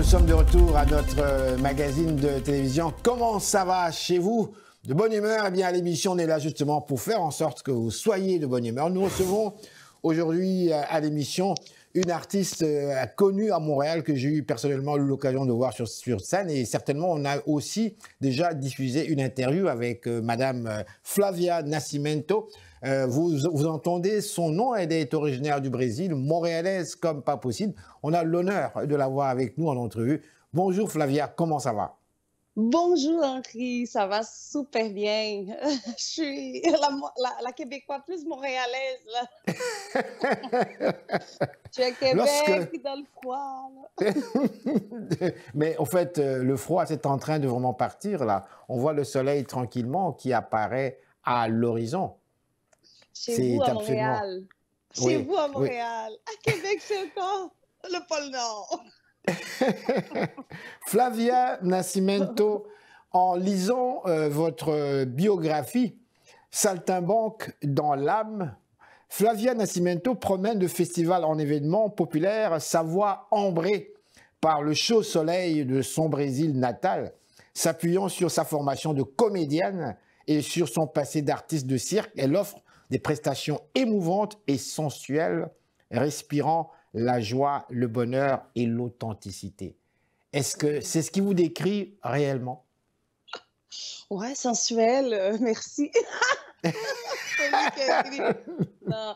nous sommes de retour à notre magazine de télévision. Comment ça va chez vous? De bonne humeur? Eh bien, l'émission, on est là justement pour faire en sorte que vous soyez de bonne humeur. Nous recevons aujourd'hui à l'émission une artiste connue à Montréal que j'ai eu personnellement l'occasion de voir sur scène, et certainement on a aussi déjà diffusé une interview avec Madame Flavia Nascimento. Vous entendez son nom, elle est originaire du Brésil, montréalaise comme pas possible. On a l'honneur de l'avoir avec nous en entrevue. Bonjour Flavia, comment ça va? Bonjour Henri, ça va super bien. Je suis la Québécoise plus montréalaise, là. Je suis à Québec, dans le froid, là. Mais en fait, le froid, c'est en train de vraiment partir, là. On voit le soleil tranquillement qui apparaît à l'horizon. Chez vous à Montréal. Chez vous à Montréal. À Québec, c'est encore le pôle Nord. Flavia Nascimento, en lisant votre biographie, Saltimbanque dans l'âme, Flavia Nascimento promène de festival en événement populaire, sa voix ambrée par le chaud soleil de son Brésil natal, s'appuyant sur sa formation de comédienne et sur son passé d'artiste de cirque. Elle offre des prestations émouvantes et sensuelles, respirant la joie, le bonheur et l'authenticité. Est-ce que c'est ce qui vous décrit réellement? Ouais, sensuel, merci. Non,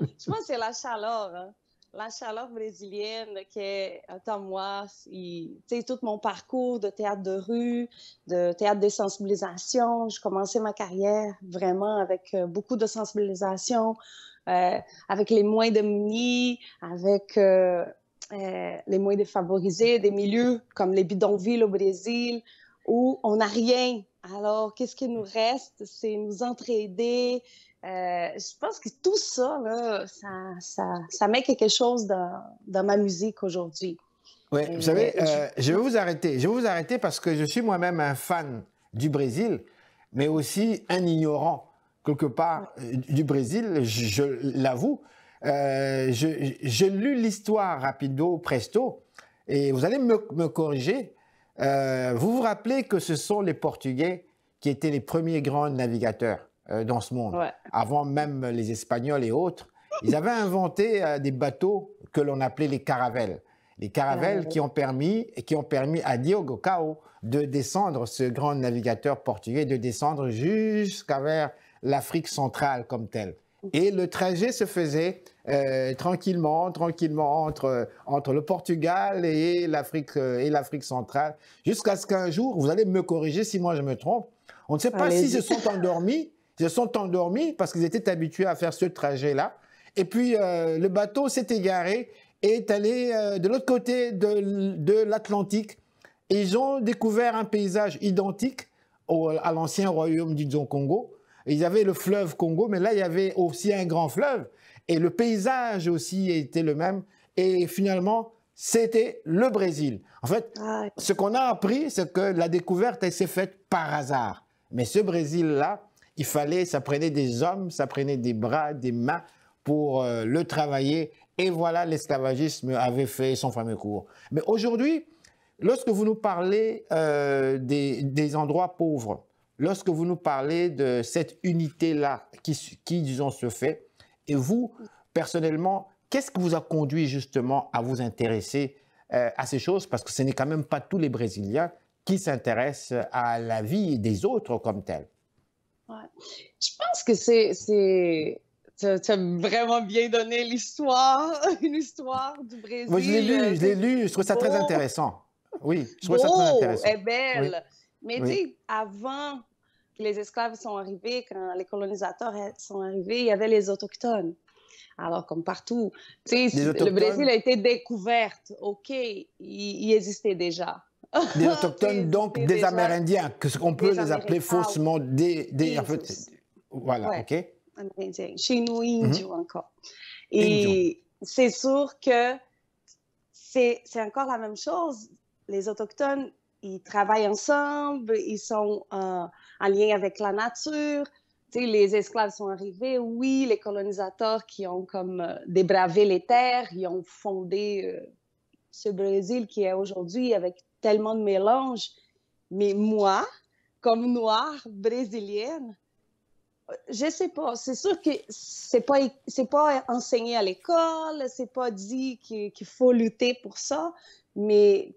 je pense que c'est la chaleur, hein. La chaleur brésilienne qui est en moi. Tu sais, tout mon parcours de théâtre de rue, de théâtre de sensibilisation. J'ai commencé ma carrière vraiment avec beaucoup de sensibilisation, avec les moins démunis, avec les moins défavorisés, des milieux comme les bidonvilles au Brésil, où on n'a rien. Alors, qu'est-ce qui nous reste? C'est nous entraider. Je pense que tout ça, là, ça met quelque chose dans ma musique aujourd'hui. Oui, vous savez, je vais vous arrêter. Je vais vous arrêter parce que je suis moi-même un fan du Brésil, mais aussi un ignorant, quelque part, du Brésil, je l'avoue. J'ai lu l'histoire rapido presto, et vous allez me corriger. Vous vous rappelez que ce sont les Portugais qui étaient les premiers grands navigateurs dans ce monde, avant même les Espagnols et autres. Ils avaient inventé des bateaux que l'on appelait les caravelles. Les caravelles qui ont permis à Diogo Cao de descendre, ce grand navigateur portugais, de descendre jusqu'à vers l'Afrique centrale comme telle. Et le trajet se faisait tranquillement entre le Portugal et l'Afrique centrale, jusqu'à ce qu'un jour, vous allez me corriger si moi je me trompe, on ne sait pas s'ils se sont endormis parce qu'ils étaient habitués à faire ce trajet-là. Et puis le bateau s'est égaré et est allé de l'autre côté de l'Atlantique. Et ils ont découvert un paysage identique à l'ancien royaume du Congo. Il y avait le fleuve Congo, mais là, il y avait aussi un grand fleuve. Et le paysage aussi était le même. Et finalement, c'était le Brésil. En fait, ce qu'on a appris, c'est que la découverte, elle s'est faite par hasard. Mais ce Brésil-là, ça prenait des hommes, ça prenait des bras, des mains pour le travailler. Et voilà, l'esclavagisme avait fait son fameux cours. Mais aujourd'hui, lorsque vous nous parlez des endroits pauvres, lorsque vous nous parlez de cette unité-là qui, disons, se fait, et vous, personnellement, qu'est-ce qui vous a conduit justement à vous intéresser à ces choses? Parce que ce n'est quand même pas tous les Brésiliens qui s'intéressent à la vie des autres comme telle. Ouais. Je pense que tu as vraiment bien donné l'histoire, une histoire du Brésil. Moi, je l'ai lu, je trouve ça très intéressant. Oui, je trouve ça très intéressant. Elle est belle. Oui. Mais tu oui. sais, avant que les esclaves sont arrivés, quand les colonisateurs sont arrivés, il y avait les Autochtones. Alors, comme partout, tu sais, le Brésil a été découverte. OK, il existait déjà. Des Autochtones, donc des Amérindiens, qu'on peut les appeler faussement en fait, voilà, OK. Amérindiens, chez nous, Indios encore. Et c'est sûr que c'est encore la même chose. Les Autochtones, ils travaillent ensemble, ils sont en lien avec la nature. Tu sais, les esclaves sont arrivés, oui, les colonisateurs qui ont comme débravé les terres, ils ont fondé ce Brésil qui est aujourd'hui avec tellement de mélange. Mais moi, comme noire brésilienne, je sais pas. C'est sûr que c'est pas enseigné à l'école, c'est pas dit qu'il faut lutter pour ça, mais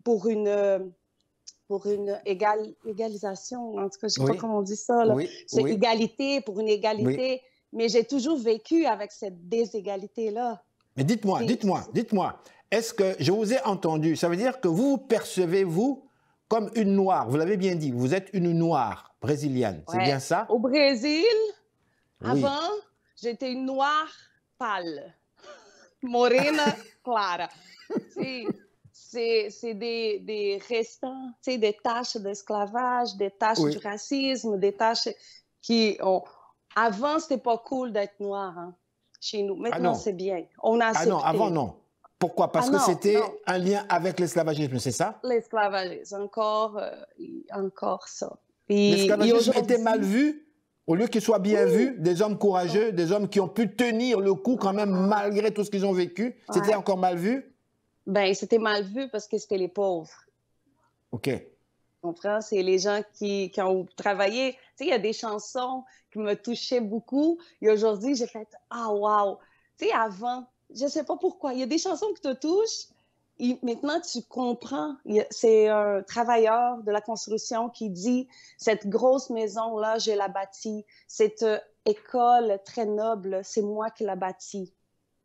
pour une égalisation, en tout cas, je sais pas comment on dit ça, là. Oui, C'est oui, égalité pour une oui. égalité, mais j'ai toujours vécu avec cette déségalité-là. Mais dites-moi, est-ce que je vous ai entendu, ça veut dire que vous percevez, vous, comme une noire, vous l'avez bien dit, vous êtes une noire brésilienne, c'est Ouais. bien ça? Au Brésil, Oui. avant, j'étais une noire pâle, morena clara. C'est des restants, des taches d'esclavage, des taches du Oui. racisme, des taches qui ont... Avant, c'était pas cool d'être noir, hein, chez nous. Ah Maintenant, non. c'est bien. On a Ah non, avant accepté. non. Pourquoi? Ah Parce que non, c'était non. un lien avec l'esclavagisme, c'est ça? L'esclavagisme, encore ça. Et L'esclavagisme était mal aujourd'hui, vu, au lieu qu'il soit bien vu, des hommes courageux, des hommes qui ont pu tenir le coup quand même malgré tout ce qu'ils ont vécu, c'était ouais, encore mal vu? ben, c'était mal vu parce que c'était les pauvres. OK. Tu comprends? C'est les gens qui ont travaillé. Tu sais, il y a des chansons qui me touchaient beaucoup. Et aujourd'hui, j'ai fait ah, wow! Tu sais, avant, je sais pas pourquoi, il y a des chansons qui te touchent. Et maintenant, tu comprends. C'est un travailleur de la construction qui dit cette grosse maison-là, je l'ai bâtie. Cette école très noble, c'est moi qui l'ai bâtie.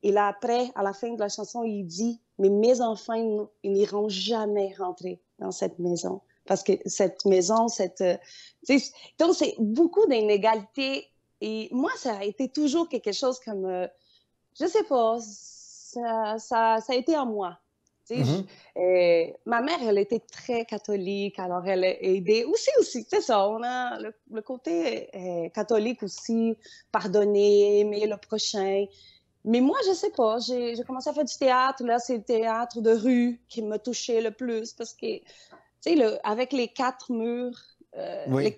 Et là, après, à la fin de la chanson, il dit mais mes enfants, ils n'iront jamais rentrer dans cette maison. Parce que cette maison, donc, c'est beaucoup d'inégalités. Et moi, ça a été toujours quelque chose comme, je sais pas, ça a été en moi. Mhm. Ma mère, elle était très catholique, alors elle a aidé. Aussi, c'est ça, on a le côté catholique aussi, pardonner, aimer le prochain. Mais moi, je sais pas, j'ai commencé à faire du théâtre. Là, c'est le théâtre de rue qui me touchait le plus parce que, tu sais, avec les quatre murs, Oui.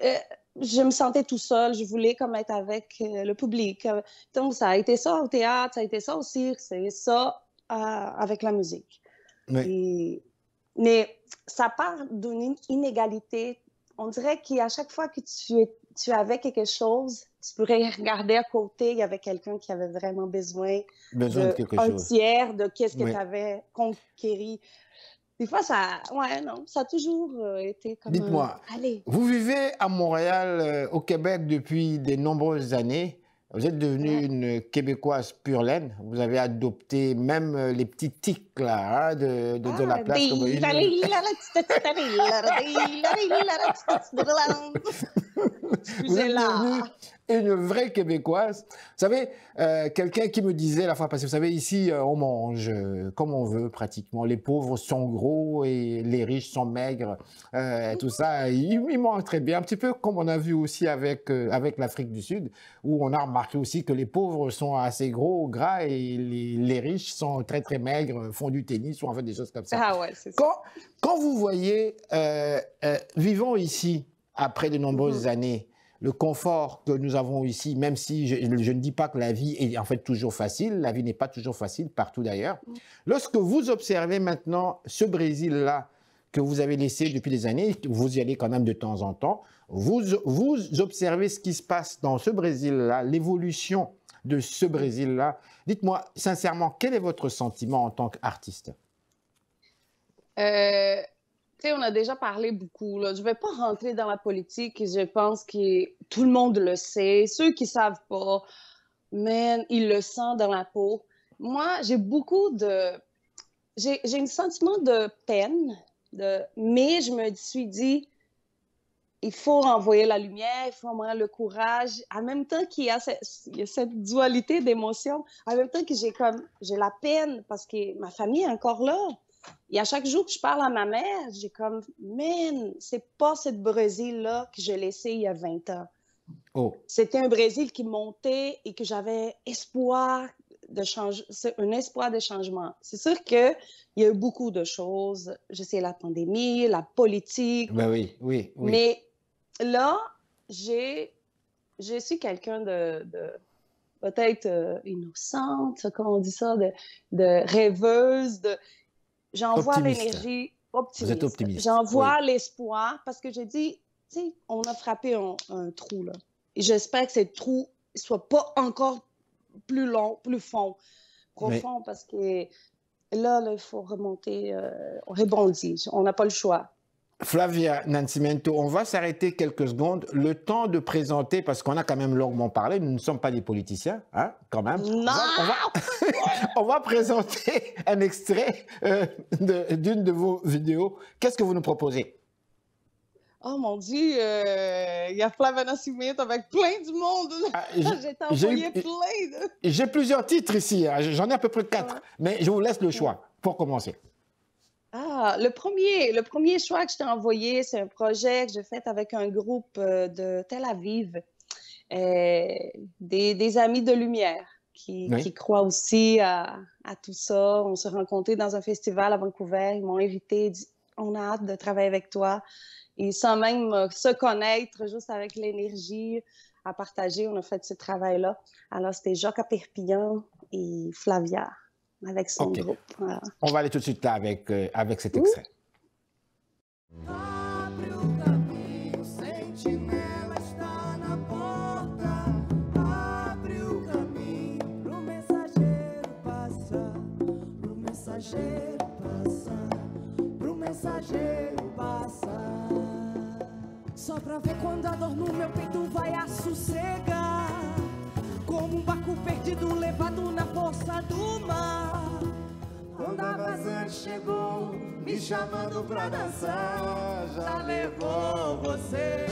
euh, je me sentais tout seul. Je voulais comme être avec le public. Donc, ça a été ça au théâtre, ça a été ça au cirque, c'est ça avec la musique. Oui. Et... Mais ça part d'une inégalité. On dirait qu'à chaque fois que tu avais quelque chose, tu pourrais regarder à côté, il y avait quelqu'un qui avait vraiment besoin Besoin de quelque d'un chose. tiers de qu'est-ce que Oui. tu avais conquéri. Des fois, ouais, non, ça a toujours été comme Dites-moi, allez. vous vivez à Montréal, au Québec, depuis de nombreuses années. Vous êtes devenue Ouais. une Québécoise pure laine. Vous avez adopté même les petits tics là, hein, de la place comme une... Vous êtes Excusez-la. devenue une vraie Québécoise. Vous savez, quelqu'un qui me disait la fois passée, vous savez, ici, on mange comme on veut pratiquement. Les pauvres sont gros et les riches sont maigres. Tout ça, ils mangent très bien. Un petit peu comme on a vu aussi avec l'Afrique du Sud, où on a remarqué aussi que les pauvres sont assez gros, gras, et les riches sont très, très maigres, font du tennis ou en fait des choses comme ça. Ah ouais, c'est ça. Quand vous voyez, vivons ici, après de nombreuses années, le confort que nous avons ici, même si je ne dis pas que la vie est en fait toujours facile, la vie n'est pas toujours facile partout d'ailleurs. Lorsque vous observez maintenant ce Brésil-là que vous avez laissé depuis des années, vous y allez quand même de temps en temps, vous observez ce qui se passe dans ce Brésil-là, l'évolution de ce Brésil-là. Dites-moi sincèrement, quel est votre sentiment en tant qu'artiste? Tu sais, on a déjà parlé beaucoup, là. Je ne vais pas rentrer dans la politique. Je pense que tout le monde le sait. Ceux qui ne savent pas, man, ils le sentent dans la peau. Moi, j'ai beaucoup de... J'ai un sentiment de peine, mais je me suis dit, il faut envoyer la lumière, il faut envoyer le courage. En même temps qu'il y a cette dualité d'émotions, en même temps que j'ai la peine parce que ma famille est encore là. Et à chaque jour que je parle à ma mère, j'ai comme, man, c'est pas ce Brésil-là que j'ai laissé il y a 20 ans. Oh. C'était un Brésil qui montait et que j'avais espoir de changer, un espoir de changement. C'est sûr qu'il y a eu beaucoup de choses. Je sais, la pandémie, la politique. Ben oui, oui, oui. Mais là, je suis quelqu'un de peut-être innocente, comment on dit ça, de rêveuse, j'envoie Optimiste. l'énergie Vous êtes optimiste. optimiste. J'en Oui. vois l'espoir parce que j'ai dit, tu sais, on a frappé un trou, là. Et j'espère que ce trou ne soit pas encore plus long, plus Oui. profond, parce que là, il faut remonter, on rebondit. On n'a pas le choix. Flavia Nascimento, on va s'arrêter quelques secondes. Le temps de présenter, parce qu'on a quand même longuement parlé, nous ne sommes pas des politiciens, hein, quand même. Non! On va présenter un extrait d'une de vos vidéos. Qu'est-ce que vous nous proposez? Oh mon Dieu, il y a Flavia Nascimento avec plein de monde. Ah, J'ai envoyé plein de... J'ai plusieurs titres ici, hein. J'en ai à peu près 4, mais je vous laisse le choix pour commencer. Ah, le premier choix que je t'ai envoyé, c'est un projet que j'ai fait avec un groupe de Tel Aviv, des amis de lumière qui croient aussi à tout ça. On s'est rencontrés dans un festival à Vancouver. Ils m'ont invité, dit, on a hâte de travailler avec toi. Et sans même se connaître, juste avec l'énergie à partager, on a fait ce travail-là. Alors, c'était Jacques à Perpignan et Flavia avec son groupe. Voilà. On va aller tout de suite là avec cet extrait. Abre o caminho, sentinela está na porta. Abre o caminho pro mensageiro passar. Pro mensageiro passar. Pro mensageiro passar. Só pra ver quando a dor no meu peito vai a sossegar. Como barco perdido levado na força do mar. Quando a vazante chegou, me chamando pra dançar, já levou você.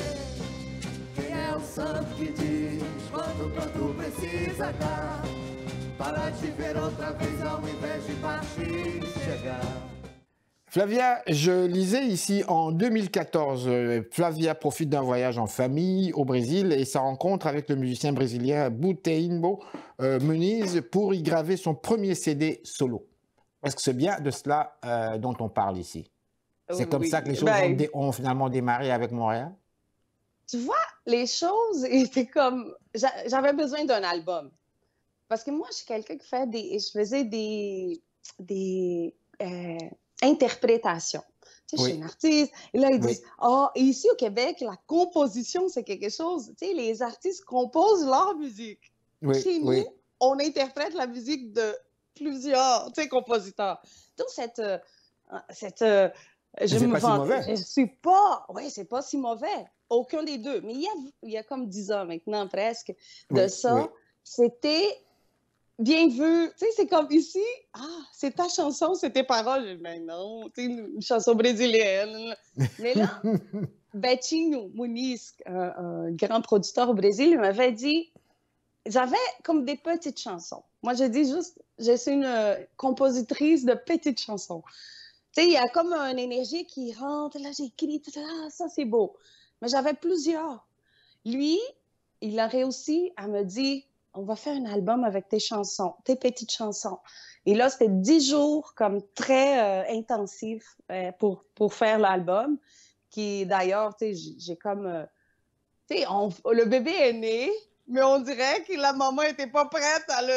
Quem é o santo que diz quanto precisa dar para te ver outra vez ao invés de partir chegar? Flavia, je lisais ici en 2014, Flavia profite d'un voyage en famille au Brésil et sa rencontre avec le musicien brésilien Buteimbo Muniz pour y graver son premier CD solo. Est-ce que c'est bien de cela dont on parle ici? C'est comme ça que les choses ont finalement démarré avec Montréal? Tu vois, les choses étaient comme... J'avais besoin d'un album. Parce que moi, je suis quelqu'un qui fait je faisais des interprétations. Tu sais, je suis une artiste. Et là, ils disent, ici au Québec, la composition, c'est quelque chose. Tu sais, les artistes composent leur musique. Chez nous, on interprète la musique de plusieurs, tu sais, compositeurs. Donc, je me vante. Je suis pas... Oui, c'est pas si mauvais. Aucun des deux. Mais il y a comme 10 ans maintenant, presque, de ça. C'était bien vu. Tu sais, c'est comme ici, c'est ta chanson, c'est tes paroles. Je dis, ben non, tu sais, une chanson brésilienne. Mais là, Betinho Muniz, un grand producteur au Brésil, il m'avait dit, j'avais comme des petites chansons. Moi, je dis juste, je suis une compositrice de petites chansons. Tu sais, il y a comme une énergie qui rentre, là, j'écris, ça, c'est beau. Mais j'avais plusieurs. Lui, il a réussi à me dire, on va faire un album avec tes chansons, tes petites chansons. Et là, c'était 10 jours comme très intensifs pour faire l'album, qui d'ailleurs, tu sais, j'ai comme... tu sais, le bébé est né, mais on dirait que la maman n'était pas prête à le...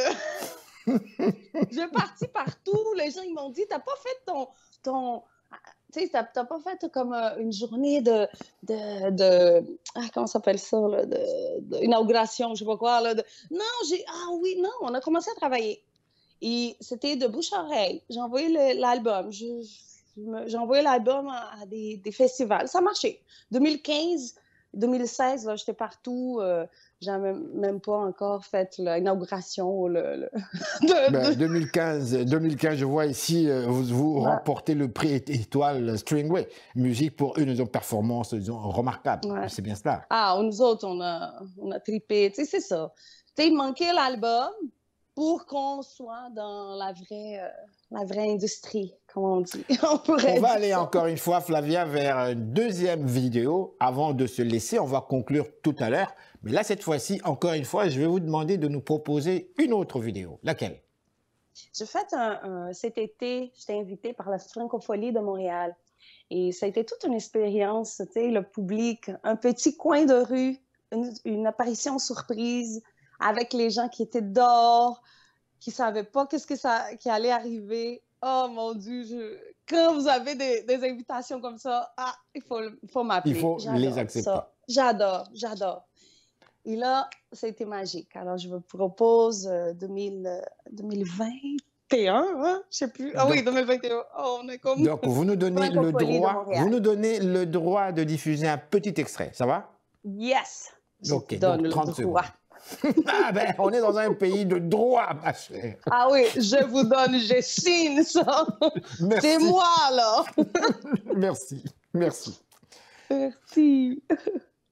J'ai parti partout. Les gens, ils m'ont dit, t'as pas fait ton tu sais, t'as pas fait comme une journée de comment ça s'appelle ça, là, d'inauguration, je sais pas quoi, là. Non, on a commencé à travailler. Et c'était de bouche à oreille. J'ai envoyé l'album. J'ai envoyé l'album à des festivals. Ça marchait. 2015, 2016, là, j'étais partout. J'avais même pas encore fait l'inauguration. 2015, je vois ici, vous remportez le prix Étoile Stringway, musique pour une performance, disons, remarquable. Ouais. C'est bien cela. Nous autres, on a trippé. Tu sais, c'est ça. Tu sais, il manquait l'album pour qu'on soit dans la vraie industrie, comme on dit. On va aller encore une fois, Flavia, vers une deuxième vidéo. Avant de se laisser, on va conclure tout à l'heure. Mais là, cette fois-ci, encore une fois, je vais vous demander de nous proposer une autre vidéo. Laquelle? J'ai fait cet été, j'étais invitée par la Francophonie de Montréal. Et ça a été toute une expérience, tu sais, le public, un petit coin de rue, une apparition surprise avec les gens qui étaient dehors, qui ne savaient pas qu'est-ce qui allait arriver. Oh mon Dieu, quand vous avez des invitations comme ça, il faut m'appeler. Il faut les accepter. J'adore. Et là, c'était magique. Alors, je vous propose 2021, hein? Je sais plus. Ah oui, 2021. Oh, on est comme... Donc, vous nous donnez le droit de diffuser un petit extrait, ça va? Yes! Ok, donc 30 secondes. Ah ben, on est dans un pays de droit, ma chère. Ah oui, je signe ça. C'est moi, là. Merci. Merci.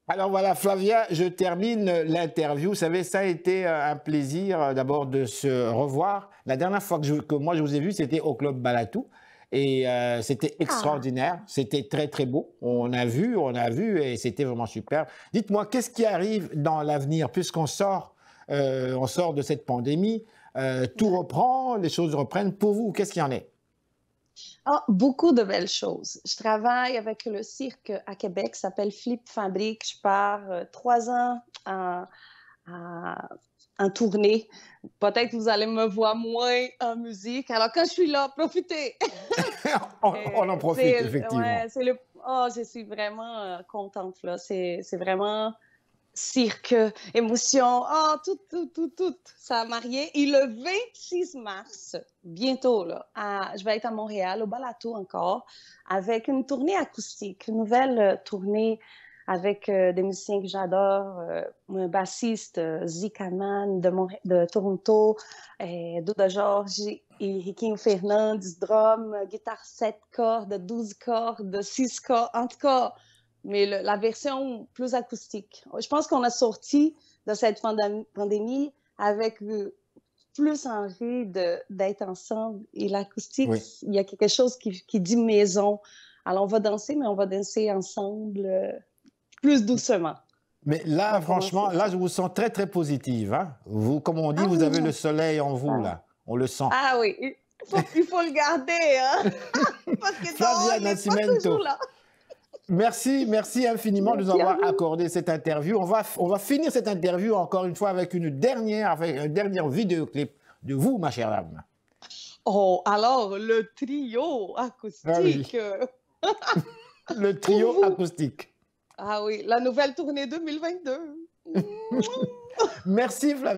Alors voilà, Flavia, je termine l'interview. Vous savez, ça a été un plaisir d'abord de se revoir. La dernière fois que moi je vous ai vu, c'était au Club Balatou. Et c'était extraordinaire, c'était très très beau. On a vu et c'était vraiment super. Dites-moi, qu'est-ce qui arrive dans l'avenir puisqu'on sort, on sort de cette pandémie, tout reprend, les choses reprennent. Pour vous, qu'est-ce qu'il y en est? Beaucoup de belles choses. Je travaille avec le cirque à Québec, ça s'appelle Flip Fabrique. Je pars 3 ans en tournée. Peut-être que vous allez me voir moins en musique. Alors, quand je suis là, profitez! on en profite, effectivement. Ouais, je suis vraiment contente, là. C'est vraiment cirque, émotion, tout. Ça a marié. Et le 26 mars, bientôt, là, je vais être à Montréal, au Balatou encore, avec une tournée acoustique, une nouvelle tournée avec des musiciens que j'adore, un bassiste, Zikaman de Toronto, Duda Jorge et Riquinho Fernandes, drum, guitare 7 cordes, 12 cordes, 6 cordes, en tout cas, mais la version plus acoustique. Je pense qu'on a sorti de cette pandémie avec plus envie d'être ensemble. Et l'acoustique, il y a quelque chose qui dit maison. Alors, on va danser, mais on va danser ensemble plus doucement. Mais là, franchement, là, je vous sens très, très positive. Hein? Vous, comme on dit, vous avez le soleil en vous, là. On le sent. Ah oui, il faut le garder. Hein? Parce que Flavia Nascimento. Merci infiniment de nous avoir accordé cette interview. On va finir cette interview encore une fois avec un dernier vidéoclip de vous, ma chère dame. Oh, alors, le trio acoustique. Ah oui. Le trio acoustique. Ah oui, la nouvelle tournée 2022. Merci, Flavia.